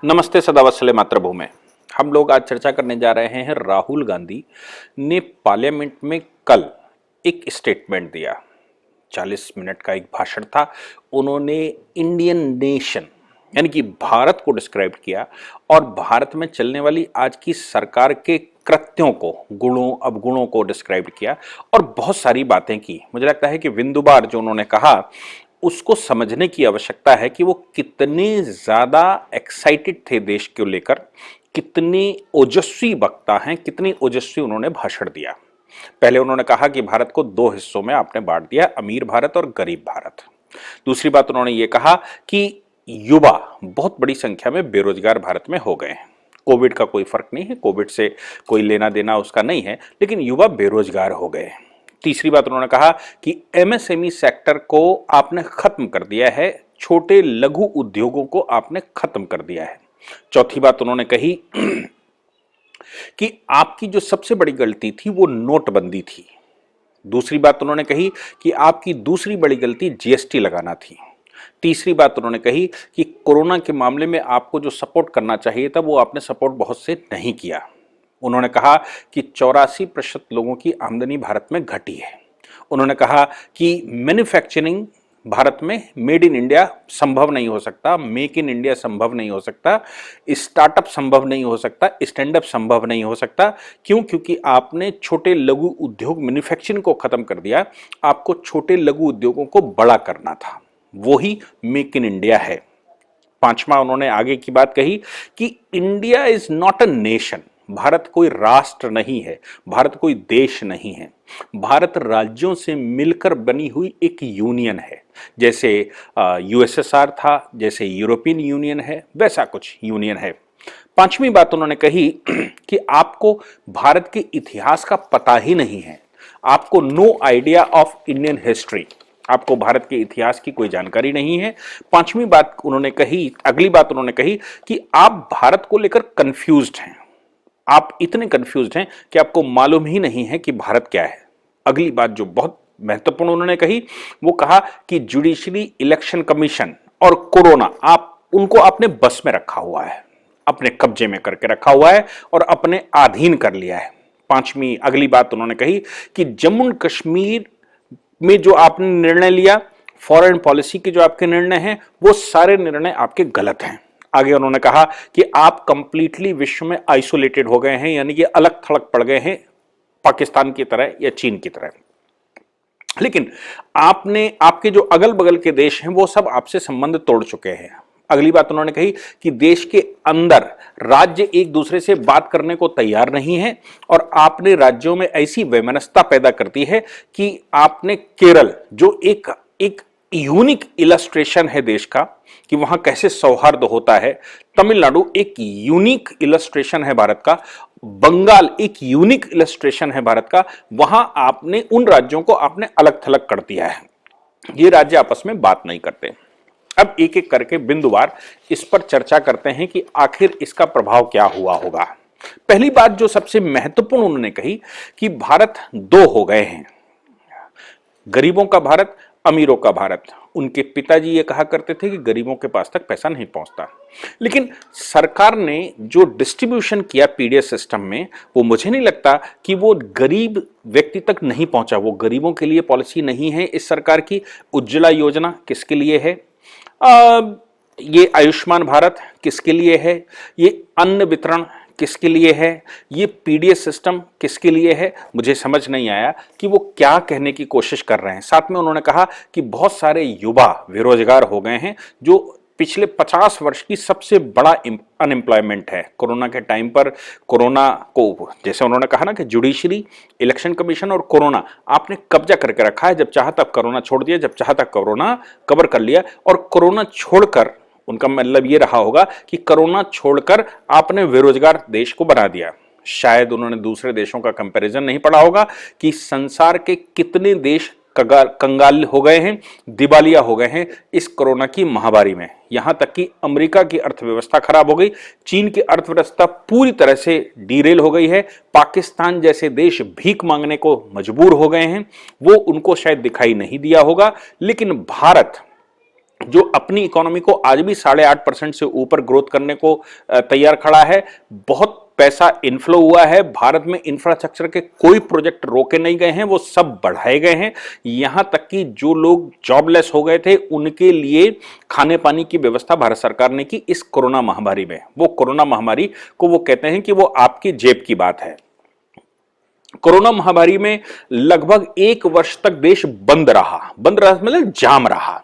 नमस्ते सदावत्सले मातृभूमि। हम लोग आज चर्चा करने जा रहे हैं राहुल गांधी ने पार्लियामेंट में कल एक स्टेटमेंट दिया। 40 मिनट का एक भाषण था। उन्होंने इंडियन नेशन यानी कि भारत को डिस्क्राइब किया और भारत में चलने वाली आज की सरकार के कृत्यों को, गुणों अवगुणों को डिस्क्राइब किया और बहुत सारी बातें की। मुझे लगता है कि बिंदुवार जो उन्होंने कहा उसको समझने की आवश्यकता है कि वो कितने ज्यादा एक्साइटेड थे देश को लेकर, कितने ओजस्वी वक्ता हैं, कितनी ओजस्वी उन्होंने भाषण दिया। पहले उन्होंने कहा कि भारत को दो हिस्सों में आपने बांट दिया, अमीर भारत और गरीब भारत। दूसरी बात उन्होंने ये कहा कि युवा बहुत बड़ी संख्या में बेरोजगार भारत में हो गए हैं। कोविड का कोई फर्क नहीं है, कोविड से कोई लेना देना उसका नहीं है, लेकिन युवा बेरोजगार हो गए। तीसरी बात उन्होंने कहा कि एमएसएमई सेक्टर को आपने खत्म कर दिया है, छोटे लघु उद्योगों को आपने खत्म कर दिया है। चौथी बात उन्होंने कही कि आपकी जो सबसे बड़ी गलती थी वो नोटबंदी थी। दूसरी बात उन्होंने कही कि आपकी दूसरी बड़ी गलती जीएसटी लगाना थी। तीसरी बात उन्होंने कही कि कोरोना के मामले में आपको जो सपोर्ट करना चाहिए था वो आपने सपोर्ट बहुत से नहीं किया। उन्होंने कहा कि 84% लोगों की आमदनी भारत में घटी है। उन्होंने कहा कि मैन्युफैक्चरिंग भारत में मेड इन इंडिया संभव नहीं हो सकता, मेक इन इंडिया संभव नहीं हो सकता, स्टार्टअप संभव नहीं हो सकता, स्टैंड अप संभव नहीं हो सकता। क्यों? क्योंकि आपने छोटे लघु उद्योग मैन्युफैक्चरिंग को खत्म कर दिया। आपको छोटे लघु उद्योगों को बड़ा करना था, वो ही मेक इन इंडिया है। पांचवा उन्होंने आगे की बात कही कि India is not a nation. Bharat कोई राष्ट्र नहीं है, भारत कोई देश नहीं है। भारत राज्यों से मिलकर बनी हुई एक यूनियन है। जैसे यूएसएसआर था, जैसे यूरोपियन यूनियन है, वैसा कुछ यूनियन है। पांचवी बात उन्होंने कही कि आपको भारत के इतिहास का पता ही नहीं है, आपको no idea of Indian history, आपको भारत के इतिहास की कोई जानकारी नहीं है। पांचवी बात उन्होंने कही, अगली बात उन्होंने कही कि आप भारत को लेकर कंफ्यूज्ड हैं, आप इतने कंफ्यूज्ड हैं कि आपको मालूम ही नहीं है कि भारत क्या है। अगली बात जो बहुत महत्वपूर्ण उन्होंने कही वो कहा कि जुडिशरी इलेक्शन कमीशन और कोरोना उनको आपने बस में रखा हुआ है, अपने कब्जे में करके रखा हुआ है और अपने अधीन कर लिया है। पांचवी अगली बात उन्होंने कही कि जम्मू कश्मीर में जो आपने निर्णय लिया, फॉरेन पॉलिसी के जो आपके निर्णय हैं, वो सारे निर्णय आपके गलत हैं। आगे उन्होंने कहा कि आप कंप्लीटली विश्व में आइसोलेटेड हो गए हैं, यानी कि अलग थलग पड़ गए हैं पाकिस्तान की तरह या चीन की तरह। लेकिन आपके जो अगल बगल के देश हैं वो सब आपसे संबंध तोड़ चुके हैं। अगली बात उन्होंने कही कि देश के अंदर राज्य एक दूसरे से बात करने को तैयार नहीं है और आपने राज्यों में ऐसी वैमनस्यता पैदा कर दी है कि आपने केरल, जो एक यूनिक इलस्ट्रेशन है देश का कि वहां कैसे सौहार्द होता है, तमिलनाडु एक यूनिक इलस्ट्रेशन है भारत का, बंगाल एक यूनिक इलस्ट्रेशन है भारत का, वहां आपने उन राज्यों को आपने अलग थलग कर दिया है। ये राज्य आपस में बात नहीं करते। अब एक एक करके बिंदुवार इस पर चर्चा करते हैं कि आखिर इसका प्रभाव क्या हुआ होगा। पहली बात जो सबसे महत्वपूर्ण उन्होंने कही कि भारत दो हो गए हैं, गरीबों का भारत, अमीरों का भारत। उनके पिताजी ये कहा करते थे कि गरीबों के पास तक पैसा नहीं पहुंचता, लेकिन सरकार ने जो डिस्ट्रीब्यूशन किया पीडीएस सिस्टम में, वो मुझे नहीं लगता कि वो गरीब व्यक्ति तक नहीं पहुंचा। वो गरीबों के लिए पॉलिसी नहीं है इस सरकार की। उज्ज्वला योजना किसके लिए है? ये आयुष्मान भारत किसके लिए है? ये अन्न वितरण किसके लिए है? ये पीडीएस सिस्टम किसके लिए है? मुझे समझ नहीं आया कि वो क्या कहने की कोशिश कर रहे हैं। साथ में उन्होंने कहा कि बहुत सारे युवा बेरोजगार हो गए हैं, जो पिछले 50 वर्ष की सबसे बड़ा अनएम्प्लॉयमेंट है। कोरोना के टाइम पर कोरोना को, जैसे उन्होंने कहा ना कि जुडिशरी, इलेक्शन कमीशन और कोरोना आपने कब्जा करके रखा है। जब चाहा तब कोरोना छोड़ दिया, जब चाहा तब कोरोना कवर कर लिया। और कोरोना छोड़कर उनका मतलब ये रहा होगा कि कोरोना छोड़कर आपने बेरोजगार देश को बना दिया। शायद उन्होंने दूसरे देशों का कंपैरिजन नहीं पढ़ा होगा कि संसार के कितने देश कंगाल हो गए हैं, दिवालिया हो गए हैं इस कोरोना की महामारी में। यहां तक कि अमेरिका की अर्थव्यवस्था खराब हो गई, चीन की अर्थव्यवस्था पूरी तरह से डीरेल हो गई है, पाकिस्तान जैसे देश भीख मांगने को मजबूर हो गए हैं। वो उनको शायद दिखाई नहीं दिया होगा, लेकिन भारत जो अपनी इकोनॉमी को आज भी 8.5% से ऊपर ग्रोथ करने को तैयार खड़ा है। बहुत पैसा इनफ्लो हुआ है भारत में, इंफ्रास्ट्रक्चर के कोई प्रोजेक्ट रोके नहीं गए हैं, वो सब बढ़ाए गए हैं। यहां तक कि जो लोग जॉबलेस हो गए थे उनके लिए खाने पानी की व्यवस्था भारत सरकार ने की इस कोरोना महामारी में। वो कोरोना महामारी को वो कहते हैं कि वो आपकी जेब की बात है। कोरोना महामारी में लगभग 1 वर्ष तक देश बंद रहा मतलब जाम रहा।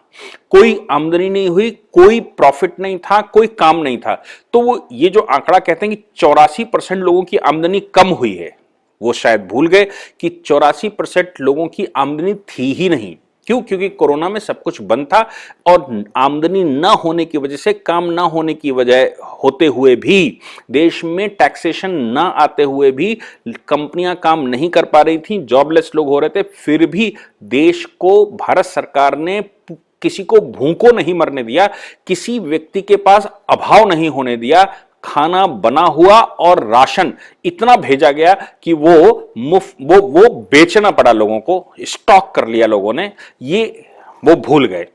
कोई आमदनी नहीं हुई, कोई प्रॉफिट नहीं था, कोई काम नहीं था। तो वो ये जो आंकड़ा कहते हैं कि 84% लोगों की आमदनी कम हुई है, वो शायद भूल गए कि 84% लोगों की आमदनी थी ही नहीं। क्यों? क्योंकि कोरोना में सब कुछ बंद था और आमदनी ना होने की वजह से, काम ना होने की वजह होते हुए भी, देश में टैक्सेशन ना आते हुए भी कंपनियां काम नहीं कर पा रही थी, जॉबलेस लोग हो रहे थे। फिर भी देश को भारत सरकार ने किसी को भूखों नहीं मरने दिया, किसी व्यक्ति के पास अभाव नहीं होने दिया। खाना बना हुआ और राशन इतना भेजा गया कि वो बेचना पड़ा लोगों को, स्टॉक कर लिया लोगों ने, ये वो भूल गए।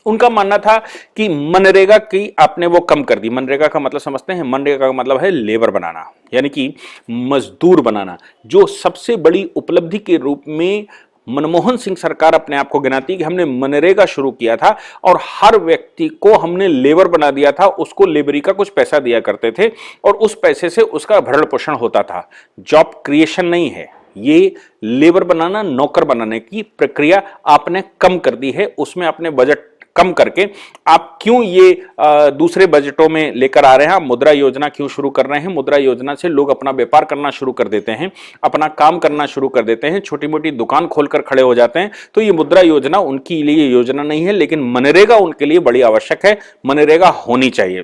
उनका मानना था कि मनरेगा की आपने वो कम कर दी। मनरेगा का मतलब समझते हैं? मनरेगा का मतलब है लेबर बनाना, यानी कि मजदूर बनाना, जो सबसे बड़ी उपलब्धि के रूप में मनमोहन सिंह सरकार अपने आप को गिनाती कि हमने मनरेगा शुरू किया था और हर व्यक्ति को हमने लेबर बना दिया था, उसको लेबरी का कुछ पैसा दिया करते थे और उस पैसे से उसका भरण पोषण होता था। जॉब क्रिएशन नहीं है ये, लेबर बनाना, नौकर बनाने की प्रक्रिया आपने कम कर दी है। उसमें आपने बजट कम करके आप क्यों ये दूसरे बजटों में लेकर आ रहे हैं? आप मुद्रा योजना क्यों शुरू कर रहे हैं? मुद्रा योजना से लोग अपना व्यापार करना शुरू कर देते हैं, अपना काम करना शुरू कर देते हैं, छोटी मोटी दुकान खोलकर खड़े हो जाते हैं। तो ये मुद्रा योजना उनके लिए योजना नहीं है, लेकिन मनरेगा उनके लिए बड़ी आवश्यक है, मनरेगा होनी चाहिए।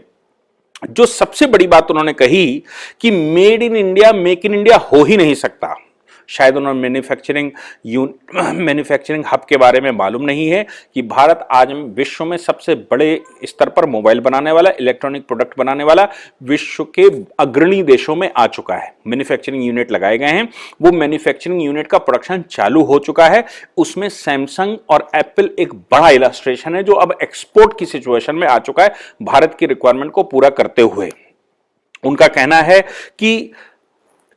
जो सबसे बड़ी बात उन्होंने कही कि made in India, make in India हो ही नहीं सकता। शायद उन्होंने मैन्युफैक्चरिंग हब के बारे में मालूम नहीं है कि भारत आज विश्व में सबसे बड़े स्तर पर मोबाइल बनाने वाला, इलेक्ट्रॉनिक प्रोडक्ट बनाने वाला विश्व के अग्रणी देशों में आ चुका है। मैन्युफैक्चरिंग यूनिट लगाए गए हैं, वो मैन्युफैक्चरिंग यूनिट का प्रोडक्शन चालू हो चुका है। उसमें सैमसंग और एप्पल एक बड़ा इलस्ट्रेशन है, जो अब एक्सपोर्ट की सिचुएशन में आ चुका है भारत की रिक्वायरमेंट को पूरा करते हुए। उनका कहना है कि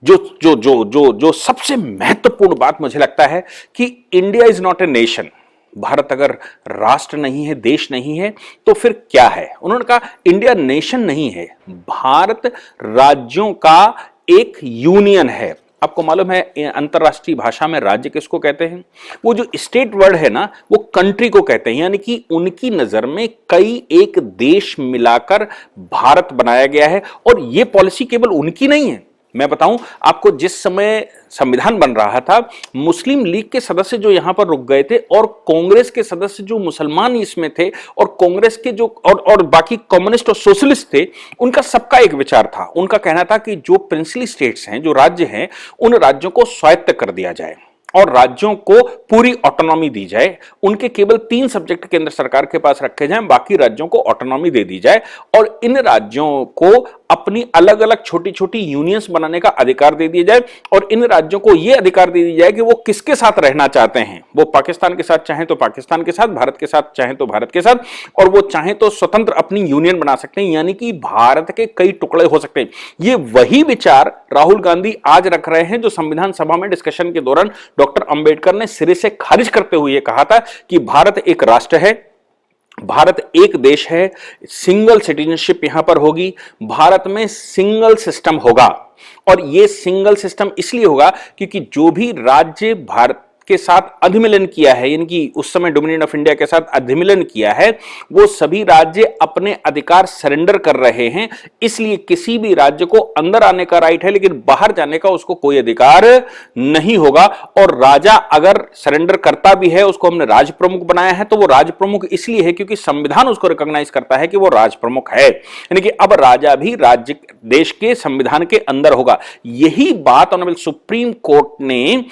जो जो जो जो जो सबसे महत्वपूर्ण बात मुझे लगता है कि India is not a nation. Bharat अगर राष्ट्र नहीं है, देश नहीं है, तो फिर क्या है? उन्होंने कहा इंडिया नेशन नहीं है, भारत राज्यों का एक यूनियन है। आपको मालूम है अंतरराष्ट्रीय भाषा में राज्य किसको कहते हैं? वो जो स्टेट वर्ड है ना, वो कंट्री को कहते हैं। यानी कि उनकी नजर में कई एक देश मिलाकर भारत बनाया गया है। और ये पॉलिसी केवल उनकी नहीं है। मैं बताऊं आपको, जिस समय संविधान बन रहा था, मुस्लिम लीग के सदस्य जो यहां पर रुक गए थे और कांग्रेस के सदस्य जो मुसलमान इसमें थे और कांग्रेस के जो और बाकी कम्युनिस्ट और सोशलिस्ट थे, उनका सबका एक विचार था। उनका कहना था कि जो प्रिंसली स्टेट्स हैं, जो राज्य हैं, उन राज्यों को स्वायत्त कर दिया जाए और राज्यों को पूरी ऑटोनॉमी दी जाए। उनके केवल 3 सब्जेक्ट केंद्र सरकार के पास रखे जाएं, बाकी राज्यों को ऑटोनॉमी दे दी जाए और इन राज्यों को अपनी अलग अलग छोटी छोटी यूनियंस बनाने का अधिकार दे दिया जाए और इन राज्यों को यह अधिकार दे दिया जाए कि वो किसके साथ रहना चाहते हैं। वो पाकिस्तान के साथ चाहें तो पाकिस्तान के साथ, भारत के साथ चाहें तो भारत के साथ, और वो चाहें तो स्वतंत्र अपनी यूनियन बना सकते हैं, यानी कि भारत के कई टुकड़े हो सकते हैं। ये वही विचार राहुल गांधी आज रख रहे हैं जो संविधान सभा में डिस्कशन के दौरान डॉक्टर अंबेडकर ने सिरे से खारिज करते हुए कहा था कि भारत एक राष्ट्र है, भारत एक देश है, सिंगल सिटीजनशिप यहां पर होगी, भारत में सिंगल सिस्टम होगा। और यह सिंगल सिस्टम इसलिए होगा क्योंकि जो भी राज्य भारत के साथ अधिमिलन किया है, यानी कि उस समय डोमिनियन ऑफ इंडिया के साथ अधिमिलन किया है, वो सभी राज्य अपने अधिकार सरेंडर कर रहे हैं। इसलिए किसी भी राज्य को अंदर आने का राइट है, लेकिन बाहर जाने का उसको कोई अधिकार नहीं होगा। और राजा अगर सरेंडर करता भी है, उसको हमने राज प्रमुख बनाया है, तो वो राज प्रमुख इसलिए है क्योंकि संविधान उसको रिकॉग्नाइज करता है कि वो राज प्रमुख है, यानी कि अब राजा भी राज्य देश के संविधान के अंदर होगा। यही बात ऑनरेबल सुप्रीम कोर्ट ने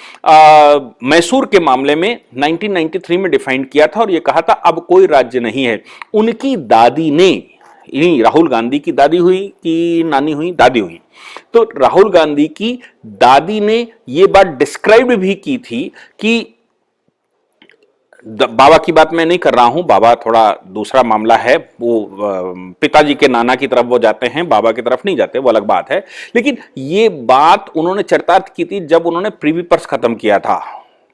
मैसूर के मामले में 1993 में डिफाइन किया था और यह कहा था अब कोई राज्य नहीं है। उनकी दादी ने, राहुल गांधी की दादी हुई कि नानी हुई, दादी हुई, तो राहुल गांधी की दादी ने यह बात डिस्क्राइब भी की थी कि बाबा की बात मैं नहीं कर रहा हूं, बाबा थोड़ा दूसरा मामला है, वो पिताजी के नाना की तरफ वो जाते हैं, बाबा की तरफ नहीं जाते, वो अलग बात है। लेकिन ये बात उन्होंने चरितार्थ की थी जब उन्होंने प्रीवी पर्स खत्म किया था,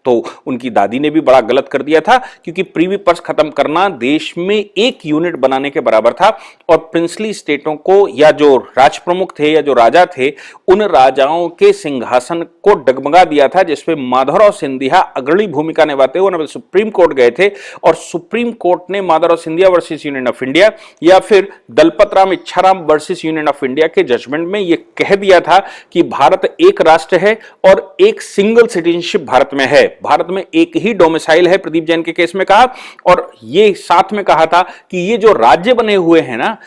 तो उनकी दादी ने भी बड़ा गलत कर दिया था, क्योंकि प्रीवी पर्स खत्म करना देश में एक यूनिट बनाने के बराबर था। और प्रिंसली स्टेटों को, या जो राज प्रमुख थे या जो राजा थे, उन राजाओं के सिंहासन को डगमगा दिया था, जिसमें माधवराव सिंधिया अग्रणी भूमिका निभाते हुए सुप्रीम कोर्ट गए थे। और सुप्रीम कोर्ट ने Madhavrao Scindia versus union of India या फिर Dalpat Ram Ichharam versus union of India के जजमेंट में यह कह दिया था कि भारत एक राष्ट्र है और एक सिंगल सिटीजनशिप भारत में है, भारत में एक ही डोमिसाइल है, प्रदीप जैन के केस में कहा। और ये साथ में कहा था कि ये जो राज्य बने हुए हैं ना,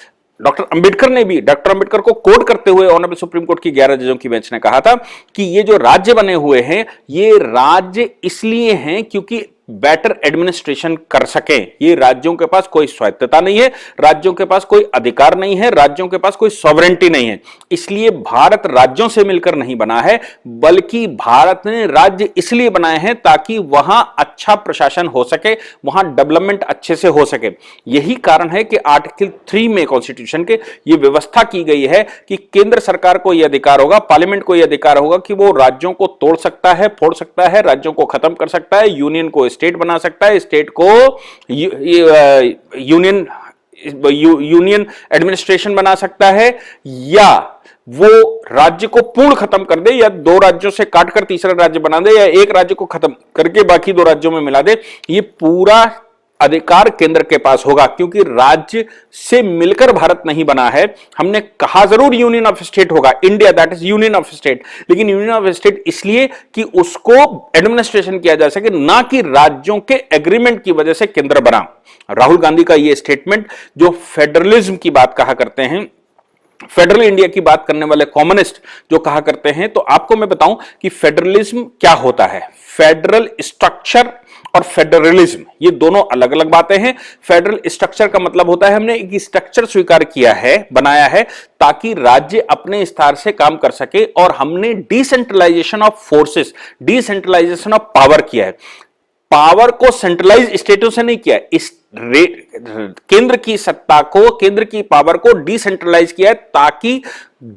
डॉक्टर अंबेडकर ने भी, डॉक्टर अंबेडकर को कोट करते हुए ऑनरेबल सुप्रीम कोर्ट की 11 जजों की बेंच ने कहा था कि ये जो राज्य बने हुए हैं, ये राज्य इसलिए हैं क्योंकि बेटर एडमिनिस्ट्रेशन कर सकें। ये राज्यों के पास कोई स्वायत्तता नहीं है, राज्यों के पास कोई अधिकार नहीं है, राज्यों के पास कोई सॉवरेंटी नहीं है। इसलिए भारत राज्यों से मिलकर नहीं बना है, बल्कि भारत ने राज्य इसलिए बनाए हैं ताकि वहां अच्छा प्रशासन हो सके, वहां डेवलपमेंट अच्छे से हो सके। यही कारण है कि आर्टिकल 3 में कॉन्स्टिट्यूशन के ये व्यवस्था की गई है कि केंद्र सरकार को यह अधिकार होगा, पार्लियामेंट को यह अधिकार होगा कि वो राज्यों को तोड़ सकता है, फोड़ सकता है, राज्यों को खत्म कर सकता है, यूनियन को स्टेट बना सकता है, स्टेट को यूनियन एडमिनिस्ट्रेशन बना सकता है, या वो राज्य को पूर्ण खत्म कर दे, या दो राज्यों से काटकर तीसरा राज्य बना दे, या एक राज्य को खत्म करके बाकी दो राज्यों में मिला दे। ये पूरा अधिकार केंद्र के पास होगा, क्योंकि राज्य से मिलकर भारत नहीं बना है। हमने कहा जरूर यूनियन ऑफ स्टेट होगा, India that is union of state, लेकिन यूनियन ऑफ स्टेट इसलिए कि उसको एडमिनिस्ट्रेशन किया जा सके, ना कि राज्यों के एग्रीमेंट की वजह से केंद्र बना। राहुल गांधी का यह स्टेटमेंट, जो फेडरलिज्म की बात कहा करते हैं, फेडरल इंडिया की बात करने वाले कम्युनिस्ट जो कहा करते हैं, तो आपको मैं बताऊं कि फेडरलिज्म क्या होता है। फेडरल स्ट्रक्चर और फेडरलिज्म ये दोनों अलग अलग बातें हैं। फेडरल स्ट्रक्चर का मतलब होता है हमने एक स्ट्रक्चर स्वीकार किया है, बनाया है, ताकि राज्य अपने स्तर से काम कर सके, और हमने decentralisation of forces, decentralisation of power किया है। पावर को सेंट्रलाइज स्टेटों से नहीं किया, इस केंद्र की सत्ता को, केंद्र की पावर को डिसेंट्रलाइज किया है, ताकि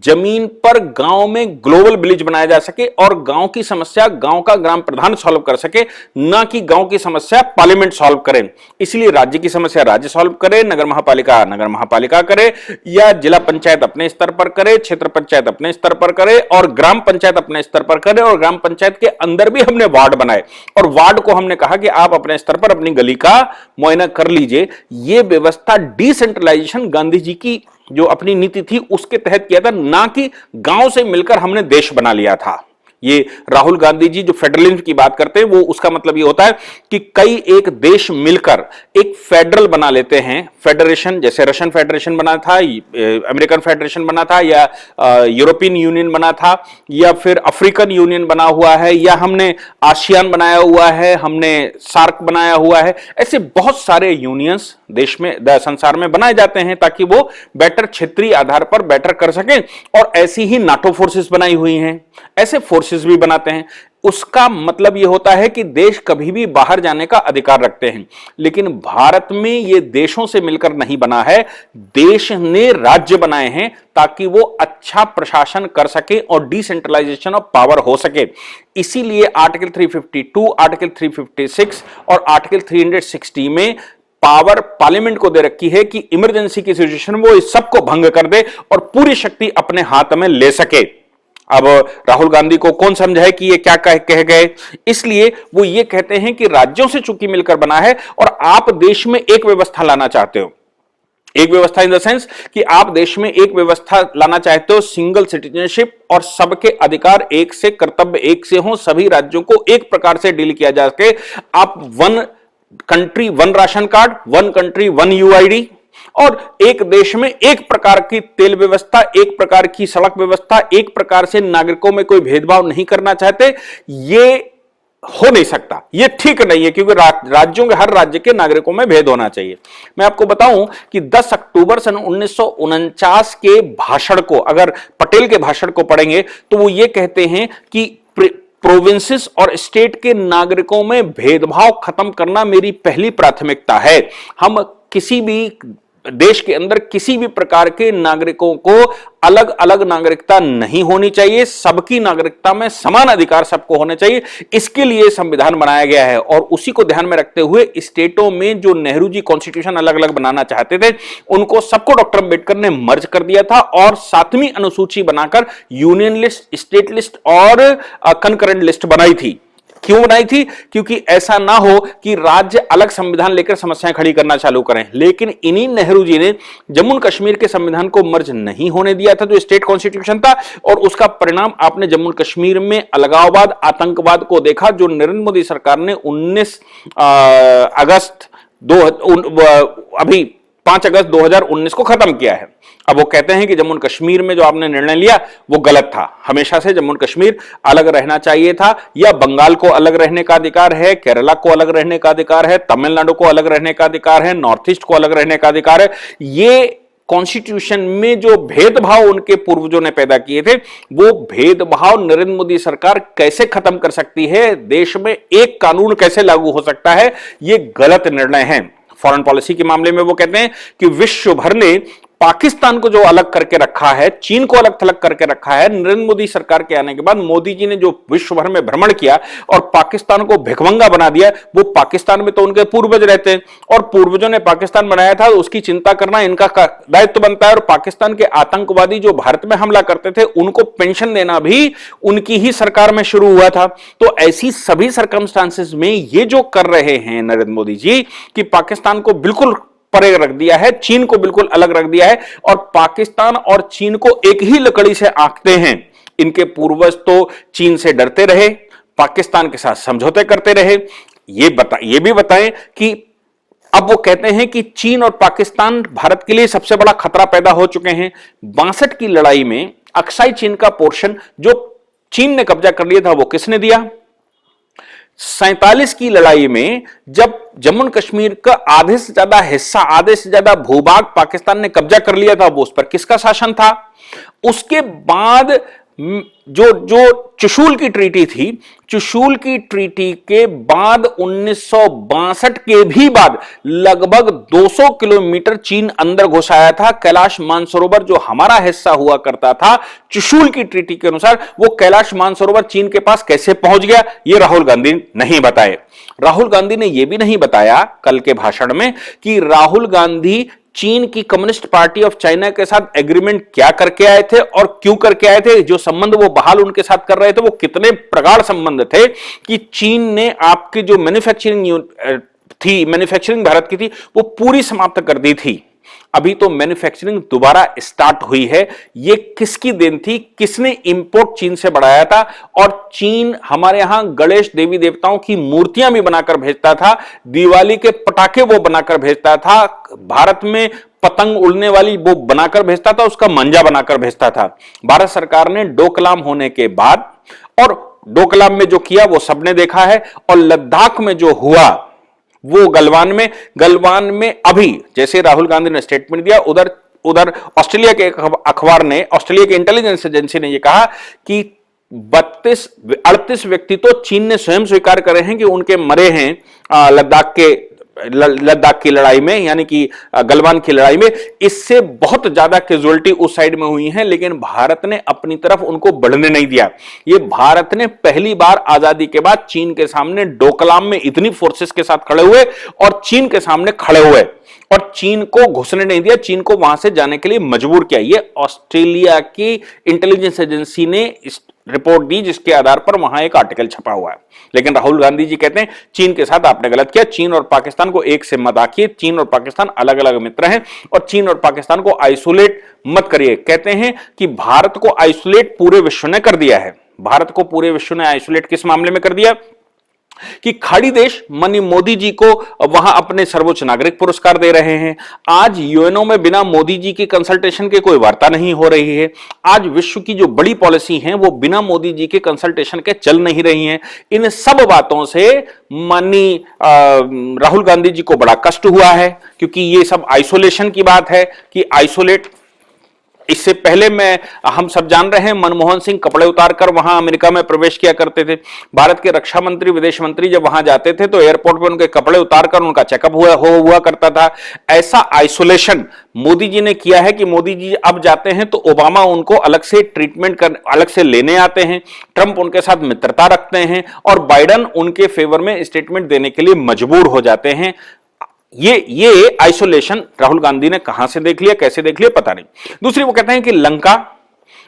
जमीन पर गांव में ग्लोबल विलेज बनाया जा सके और गांव की समस्या गांव का ग्राम प्रधान सॉल्व कर सके, ना कि गांव की समस्या पार्लियामेंट सॉल्व करे। इसलिए राज्य की समस्या राज्य सॉल्व करे, नगर महापालिका करे, या जिला पंचायत अपने स्तर पर करे, क्षेत्र पंचायत अपने स्तर पर करे, और ग्राम पंचायत अपने स्तर पर करे। और ग्राम पंचायत के अंदर भी हमने वार्ड बनाए, और वार्ड को हमने कहा कि आप अपने स्तर पर अपनी गली का मुआयना कर लीजिए। यह व्यवस्था डिसेंट्रलाइजेशन गांधी जी की जो अपनी नीति थी उसके तहत किया था, ना कि गांव से मिलकर हमने देश बना लिया था। ये राहुल गांधी जी जो फेडरलिज्म की बात करते हैं, वो उसका मतलब ये होता है कि कई एक देश मिलकर एक फेडरल बना लेते हैं, फेडरेशन, जैसे रशियन फेडरेशन बना था, अमेरिकन फेडरेशन बना था, या यूरोपियन यूनियन बना था, या फिर अफ्रीकन यूनियन बना हुआ है, या हमने आसियान बनाया हुआ है, हमने सार्क बनाया हुआ है। ऐसे बहुत सारे यूनियंस देश में, संसार में बनाए जाते हैं ताकि वो बेटर क्षेत्रीय आधार पर बेटर कर सकें। और ऐसी ही नाटो फोर्सेस बनाई हुई हैं, ऐसे फोर्सेस भी बनाते हैं। उसका मतलब यह होता है कि देश कभी भी बाहर जाने का अधिकार रखते हैं, लेकिन भारत में यह देशों से मिलकर नहीं बना है, देश ने राज्य बनाए हैं ताकि वो अच्छा प्रशासन कर सके और डिसेंट्रलाइजेशन ऑफ पावर हो सके। इसीलिए आर्टिकल 352, आर्टिकल 356 और आर्टिकल 360 में पावर पार्लियामेंट को दे रखी है कि इमरजेंसी की सिचुएशन में वो इस सबको भंग कर दे और पूरी शक्ति अपने हाथ में ले सके। अब राहुल गांधी को कौन समझाए कि ये क्या कह गए, इसलिए वो ये कहते हैं कि राज्यों से चूंकि मिलकर बना है और आप देश में एक व्यवस्था लाना चाहते हो, एक व्यवस्था इन द सेंस कि आप देश में एक व्यवस्था लाना चाहते हो, सिंगल सिटीजनशिप, और सबके अधिकार एक से, कर्तव्य एक से हो, सभी राज्यों को एक प्रकार से डील किया जा सके। आप one country one ration card, one country one UID, और एक देश में एक प्रकार की तेल व्यवस्था, एक प्रकार की सड़क व्यवस्था, एक प्रकार से नागरिकों में कोई भेदभाव नहीं करना चाहते, ये हो नहीं सकता, ये ठीक नहीं है, क्योंकि राज्यों के, हर राज्य के नागरिकों में भेद होना चाहिए। मैं आपको बताऊं कि 10 अक्टूबर सन 1949 के भाषण को, अगर पटेल के भाषण को पढ़ेंगे तो वो ये कहते हैं कि प्रोविंसेस और स्टेट के नागरिकों में भेदभाव खत्म करना मेरी पहली प्राथमिकता है। हम किसी भी देश के अंदर किसी भी प्रकार के नागरिकों को अलग अलग नागरिकता नहीं होनी चाहिए, सबकी नागरिकता में समान अधिकार सबको होने चाहिए। इसके लिए संविधान बनाया गया है और उसी को ध्यान में रखते हुए स्टेटों में जो नेहरू जी कॉन्स्टिट्यूशन अलग अलग बनाना चाहते थे उनको सबको डॉक्टर अंबेडकर ने मर्ज कर दिया था और 7वीं अनुसूची बनाकर यूनियन लिस्ट, स्टेट लिस्ट और कंकरेंट लिस्ट बनाई थी। क्यों बनाई थी? क्योंकि ऐसा ना हो कि राज्य अलग संविधान लेकर समस्याएं खड़ी करना चालू करें। लेकिन इन्हीं नेहरू जी ने जम्मू कश्मीर के संविधान को मर्ज नहीं होने दिया था जो स्टेट कॉन्स्टिट्यूशन था, और उसका परिणाम आपने जम्मू कश्मीर में अलगाववाद, आतंकवाद को देखा, जो नरेंद्र मोदी सरकार ने 19 अगस्त अभी 5 अगस्त 2019 को खत्म किया है। अब वो कहते हैं कि जम्मू कश्मीर में जो आपने निर्णय लिया वो गलत था। हमेशा से जम्मू कश्मीर अलग रहना चाहिए था, या बंगाल को अलग रहने का अधिकार है, केरला को अलग रहने का अधिकार है, तमिलनाडु को अलग रहने का अधिकार है, नॉर्थ ईस्ट को अलग रहने का अधिकार है। ये कॉन्स्टिट्यूशन में जो भेदभाव उनके पूर्वजों ने पैदा किए थे वो भेदभाव नरेंद्र मोदी सरकार कैसे खत्म कर सकती है, देश में एक कानून कैसे लागू हो सकता है, ये गलत निर्णय है। फॉरेन पॉलिसी के मामले में वो कहते हैं कि विश्व भर ने पाकिस्तान को जो अलग करके रखा है, चीन को अलग थलग करके रखा है, नरेंद्र मोदी सरकार के आने के बाद मोदी जी ने जो विश्व भर में भ्रमण किया और पाकिस्तान को भिखमंगा बना दिया, वो पाकिस्तान में तो उनके पूर्वज रहते हैं और पूर्वजों ने पाकिस्तान बनाया था, उसकी चिंता करना इनका दायित्व बनता है। और पाकिस्तान के आतंकवादी जो भारत में हमला करते थे उनको पेंशन देना भी उनकी ही सरकार में शुरू हुआ था। तो ऐसी सभी सर्कमस्टांसेस में ये जो कर रहे हैं नरेंद्र मोदी जी कि पाकिस्तान को बिल्कुल परे रख दिया है, चीन को बिल्कुल अलग रख दिया है और पाकिस्तान और चीन को एक ही लकड़ी से आंकते हैं। इनके पूर्वज तो चीन से डरते रहे, पाकिस्तान के साथ समझौते करते रहे। ये भी बताएं कि अब वो कहते हैं कि चीन और पाकिस्तान भारत के लिए सबसे बड़ा खतरा पैदा हो चुके हैं। 62 की लड़ाई में अक्साई चीन का पोर्शन जो चीन ने कब्जा कर लिया था वो किसने दिया? 47 की लड़ाई में जब जम्मू कश्मीर का आधे से ज्यादा हिस्सा, आधे से ज्यादा भूभाग पाकिस्तान ने कब्जा कर लिया था, वो उस पर किसका शासन था? उसके बाद जो चुशूल की ट्रीटी थी, चुशूल की ट्रीटी के बाद 1962 के भी बाद लगभग 200 किलोमीटर चीन अंदर घुस आया था। कैलाश मानसरोवर जो हमारा हिस्सा हुआ करता था चुशूल की ट्रीटी के अनुसार, वो कैलाश मानसरोवर चीन के पास कैसे पहुंच गया, ये राहुल गांधी नहीं बताए। राहुल गांधी ने यह भी नहीं बताया कल के भाषण में कि राहुल गांधी चीन की कम्युनिस्ट पार्टी ऑफ चाइना के साथ एग्रीमेंट क्या करके आए थे और क्यों करके आए थे। जो संबंध वो बहाल उनके साथ कर रहे थे वो कितने प्रगाढ़ संबंध थे कि चीन ने आपकी जो मैन्युफैक्चरिंग भारत की थी वो पूरी समाप्त कर दी थी। अभी तो मैन्युफैक्चरिंग दोबारा स्टार्ट हुई है। ये किसकी देन थी? किसने इंपोर्ट चीन से बढ़ाया था? और चीन हमारे यहां गणेश देवी देवताओं की मूर्तियां भी बनाकर भेजता था, दिवाली के पटाखे वो बनाकर भेजता था, भारत में पतंग उड़ने वाली वो बनाकर भेजता था, उसका मंजा बनाकर भेजता था। भारत सरकार ने डोकलाम होने के बाद, और डोकलाम में जो किया वो सबने देखा है, और लद्दाख में जो हुआ वो गलवान में अभी जैसे राहुल गांधी ने स्टेटमेंट दिया, उधर ऑस्ट्रेलिया के अखबार ने, ऑस्ट्रेलिया के इंटेलिजेंस एजेंसी ने यह कहा कि 38 व्यक्ति तो चीन ने स्वयं स्वीकार करे हैं कि उनके मरे हैं लद्दाख की लड़ाई में, यानी कि गलवान की लड़ाई में। इससे बहुत ज्यादा कैजुअलिटी उस साइड में हुई है, लेकिन भारत ने अपनी तरफ उनको बढ़ने नहीं दिया। ये भारत ने पहली बार आजादी के बाद चीन के सामने डोकलाम में इतनी फोर्सेस के साथ खड़े हुए और चीन के सामने खड़े हुए और चीन को घुसने नहीं दिया, चीन को वहां से जाने के लिए मजबूर किया। ये ऑस्ट्रेलिया की इंटेलिजेंस एजेंसी ने रिपोर्ट दी जिसके आधार पर वहां एक आर्टिकल छपा हुआ है। लेकिन राहुल गांधी जी कहते हैं चीन के साथ आपने गलत किया, चीन और पाकिस्तान को एक से मत आंकिए, चीन और पाकिस्तान अलग अलग मित्र हैं और चीन और पाकिस्तान को आइसोलेट मत करिए। कहते हैं कि भारत को आइसोलेट पूरे विश्व ने कर दिया है। भारत को पूरे विश्व ने आइसोलेट किस मामले में कर दिया कि खाड़ी देश मनी मोदी जी को वहां अपने सर्वोच्च नागरिक पुरस्कार दे रहे हैं। आज यूएनओ में बिना मोदी जी की कंसल्टेशन के कोई वार्ता नहीं हो रही है। आज विश्व की जो बड़ी पॉलिसी हैं वो बिना मोदी जी के कंसल्टेशन के चल नहीं रही हैं। इन सब बातों से राहुल गांधी जी को बड़ा कष्ट हुआ है, क्योंकि ये सब आइसोलेशन की बात है कि आइसोलेट इससे पहले हम सब जान रहे हैं मनमोहन सिंह कपड़े उतारकर वहां अमेरिका में प्रवेश किया करते थे। भारत के रक्षा मंत्री, विदेश मंत्री जब वहां जाते थे तो एयरपोर्ट पर उनके कपड़े उतारकर उनका चेकअप हुआ करता था। ऐसा आइसोलेशन मोदी जी ने किया है कि मोदी जी अब जाते हैं तो ओबामा उनको अलग से ट्रीटमेंट अलग से लेने आते हैं, ट्रंप उनके साथ मित्रता रखते हैं और बाइडेन उनके फेवर में स्टेटमेंट देने के लिए मजबूर हो जाते हैं। ये आइसोलेशन राहुल गांधी ने कहां से देख लिया, कैसे देख लिया, पता नहीं। दूसरी, वो कहते हैं कि लंका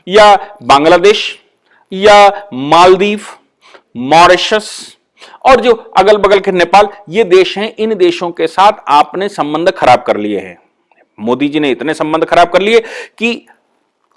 या बांग्लादेश या मालदीव, मॉरिशस और जो अगल बगल के नेपाल, ये देश हैं, इन देशों के साथ आपने संबंध खराब कर लिए हैं। मोदी जी ने इतने संबंध खराब कर लिए कि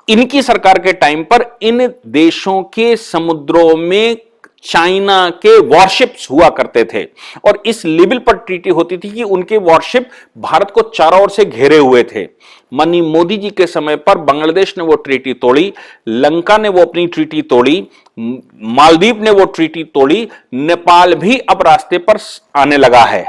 इनकी सरकार के टाइम पर इन देशों के समुद्रों में चाइना के वॉरशिप्स हुआ करते थे और इस लेवल पर ट्रीटी होती थी कि उनके वॉरशिप भारत को चारों ओर से घेरे हुए थे। मनी मोदी जी के समय पर बांग्लादेश ने वो ट्रीटी तोड़ी, लंका ने वो अपनी ट्रीटी तोड़ी, मालदीव ने वो ट्रीटी तोड़ी, नेपाल भी अब रास्ते पर आने लगा है।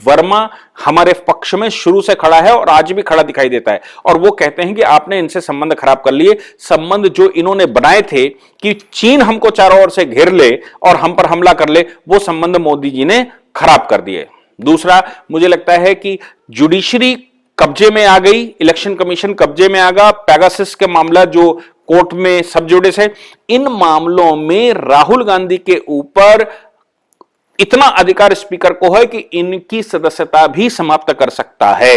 वर्मा हमारे पक्ष में शुरू से खड़ा है और आज भी खड़ा दिखाई देता है और वो कहते हैं कि आपने इनसे संबंध खराब कर लिए। संबंध जो इन्होंने बनाए थे कि चीन हमको चारों ओर से घेर ले और हम पर हमला कर ले, वो संबंध मोदी जी ने खराब कर दिए। दूसरा, मुझे लगता है कि जुडिशरी कब्जे में आ गई, इलेक्शन कमीशन कब्जे में आ गया, पेगासस के मामला जो कोर्ट में सब जुडिस है, इन मामलों में राहुल गांधी के ऊपर इतना अधिकार स्पीकर को है कि इनकी सदस्यता भी समाप्त कर सकता है।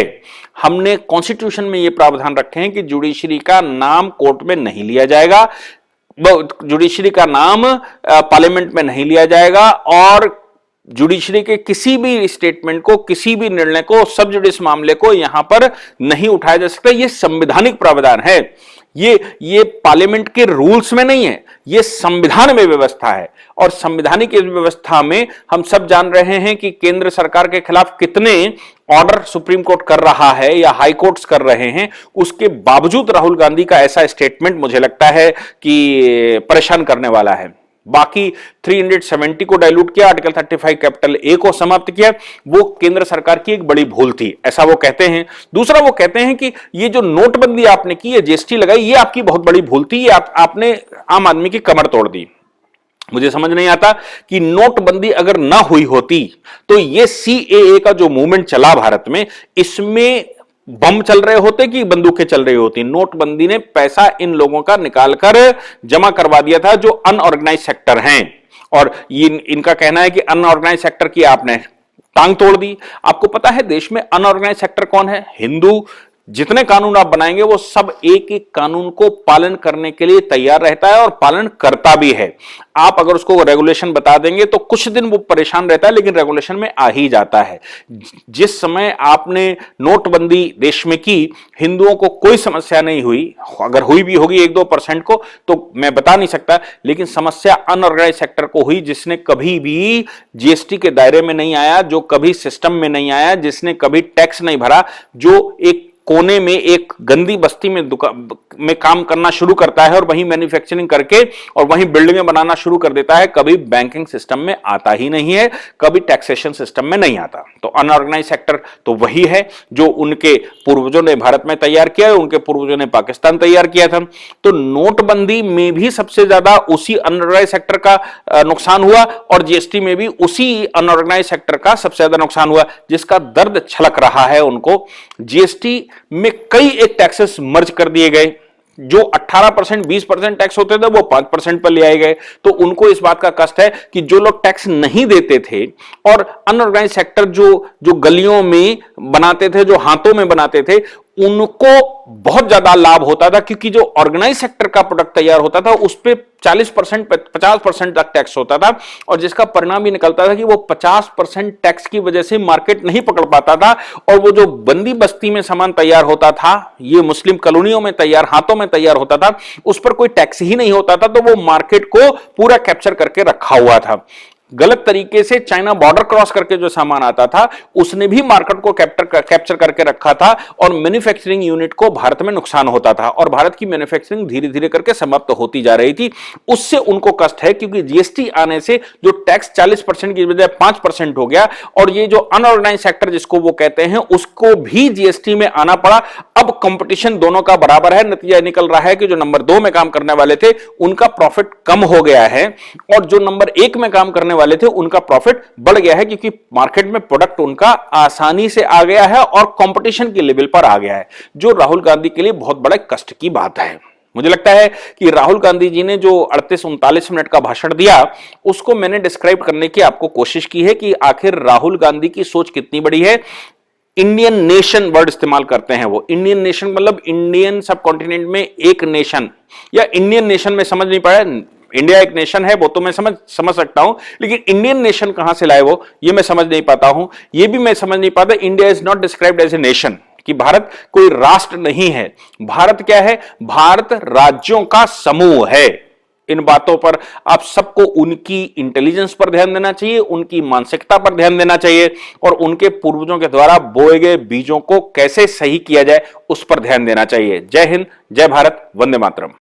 हमने कॉन्स्टिट्यूशन में यह प्रावधान रखे हैं कि जुडिशरी का नाम कोर्ट में नहीं लिया जाएगा, जुडिशरी का नाम पार्लियामेंट में नहीं लिया जाएगा और जुडिशरी के किसी भी स्टेटमेंट को, किसी भी निर्णय को, सब जुडिस मामले को यहां पर नहीं उठाया जा सकता। यह संवैधानिक प्रावधान है, ये पार्लियामेंट के रूल्स में नहीं है, ये संविधान में व्यवस्था है और संवैधानिक इस व्यवस्था में हम सब जान रहे हैं कि केंद्र सरकार के खिलाफ कितने ऑर्डर सुप्रीम कोर्ट कर रहा है या हाई कोर्ट्स कर रहे हैं। उसके बावजूद राहुल गांधी का ऐसा स्टेटमेंट मुझे लगता है कि परेशान करने वाला है। बाकी 370 को डाइल्यूट किया, आर्टिकल 35 कैपिटल ए को समाप्त किया, वो केंद्र सरकार की एक बड़ी भूल थी, ऐसा वो कहते हैं। दूसरा, वो कहते हैं कि ये जो नोटबंदी आपने की, ये जीएसटी लगाई, ये आपकी बहुत बड़ी भूल थी, ये आपने आम आदमी की कमर तोड़ दी। मुझे समझ नहीं आता कि नोटबंदी अगर ना हुई होती तो ये सीएए का जो मूवमेंट चला भारत में, इसमें बम चल रहे होते कि बंदूकें चल रही होती। नोटबंदी ने पैसा इन लोगों का निकालकर जमा करवा दिया था जो अनऑर्गेनाइज सेक्टर हैं और इनका कहना है कि अनऑर्गेनाइज सेक्टर की आपने टांग तोड़ दी। आपको पता है देश में अनऑर्गेनाइज सेक्टर कौन है? हिंदू। जितने कानून आप बनाएंगे वो सब एक एक कानून को पालन करने के लिए तैयार रहता है और पालन करता भी है। आप अगर उसको रेगुलेशन बता देंगे तो कुछ दिन वो परेशान रहता है, लेकिन रेगुलेशन में आ ही जाता है। जिस समय आपने नोटबंदी देश में की, हिंदुओं को कोई समस्या नहीं हुई, अगर हुई भी होगी 1-2% को तो मैं बता नहीं सकता, लेकिन समस्या अनऑर्गेनाइज सेक्टर को हुई, जिसने कभी भी जीएसटी के दायरे में नहीं आया, जो कभी सिस्टम में नहीं आया, जिसने कभी टैक्स नहीं भरा, जो एक कोने में एक गंदी बस्ती में काम करना शुरू करता है और वहीं मैन्युफैक्चरिंग करके और वहीं बिल्डिंगें बनाना शुरू कर देता है, कभी बैंकिंग सिस्टम में आता ही नहीं है, कभी टैक्सेशन सिस्टम में नहीं आता। तो अनऑर्गेनाइज सेक्टर तो वही है जो उनके पूर्वजों ने भारत में तैयार किया है, उनके पूर्वजों ने पाकिस्तान तैयार किया था। तो नोटबंदी में भी सबसे ज्यादा उसी अनऑर्गेनाइज सेक्टर का नुकसान हुआ और जीएसटी में भी उसी अनऑर्गेनाइज सेक्टर का सबसे ज्यादा नुकसान हुआ, जिसका दर्द छलक रहा है उनको। जीएसटी में कई एक टैक्सेस मर्ज कर दिए गए, जो 18% 20% टैक्स होते थे वो 5% पर ले आए गए। तो उनको इस बात का कष्ट है कि जो लोग टैक्स नहीं देते थे और अनऑर्गेनाइज सेक्टर जो गलियों में बनाते थे, जो हाथों में बनाते थे, उनको बहुत ज्यादा लाभ होता था, क्योंकि जो ऑर्गेनाइज सेक्टर का प्रोडक्ट तैयार होता था उस पर 40% 50% तक टैक्स होता था और जिसका परिणाम भी निकलता था कि वो 50% टैक्स की वजह से मार्केट नहीं पकड़ पाता था और वो जो बंदी बस्ती में सामान तैयार होता था, ये मुस्लिम कॉलोनियों में तैयार, हाथों में तैयार होता था, उस पर कोई टैक्स ही नहीं होता था, तो वो मार्केट को पूरा कैप्चर करके रखा हुआ था। गलत तरीके से चाइना बॉर्डर क्रॉस करके जो सामान आता था उसने भी मार्केट को कैप्चर करके रखा था और मैन्युफैक्चरिंग यूनिट को भारत में नुकसान होता था और भारत की मैन्युफैक्चरिंग धीरे धीरे करके समाप्त होती जा रही थी। उससे उनको कष्ट है क्योंकि जीएसटी आने से जो टैक्स 40% की बजाय 5% हो गया और ये जो अनऑर्गेनाइज सेक्टर जिसको वो कहते हैं उसको भी जीएसटी में आना पड़ा। अब कंपटीशन दोनों का बराबर है। नतीजा निकल रहा है कि जो नंबर 2 में काम करने वाले थे उनका प्रॉफिट कम हो गया है और जो नंबर 1 में काम करने वाले थे उनका प्रॉफिट बढ़ गया है क्योंकि मार्केट में प्रोडक्ट उनका आसानी से आ गया है और कंपटीशन के लेवल पर आ गया है, जो राहुल गांधी के लिए बहुत बड़ा कष्ट की बात है। मुझे लगता है कि राहुल गांधी जी ने जो 38-39 मिनट का भाषण दिया उसको मैंने डिस्क्राइब करने की आपको कोशिश की है कि आखिर राहुल गांधी की सोच कितनी बड़ी है। इंडियन नेशन वर्ड इस्तेमाल करते हैं वो। इंडियन नेशन मतलब इंडियन सब कॉन्टिनेंट में एक नेशन, या इंडियन नेशन में समझ नहीं पाया, इंडिया एक नेशन है वो तो मैं समझ सकता हूं, लेकिन इंडियन नेशन कहां से लाए वो ये मैं समझ नहीं पाता हूं। ये भी मैं समझ नहीं पाता। India is not described as a nation, कि भारत कोई राष्ट्र नहीं है। भारत क्या है? भारत राज्यों का समूह है। इन बातों पर आप सबको उनकी इंटेलिजेंस पर ध्यान देना चाहिए, उनकी मानसिकता पर ध्यान देना चाहिए और उनके पूर्वजों के द्वारा बोए गए बीजों को कैसे सही किया जाए उस पर ध्यान देना चाहिए। जय हिंद, जय भारत, वंदे मातरम।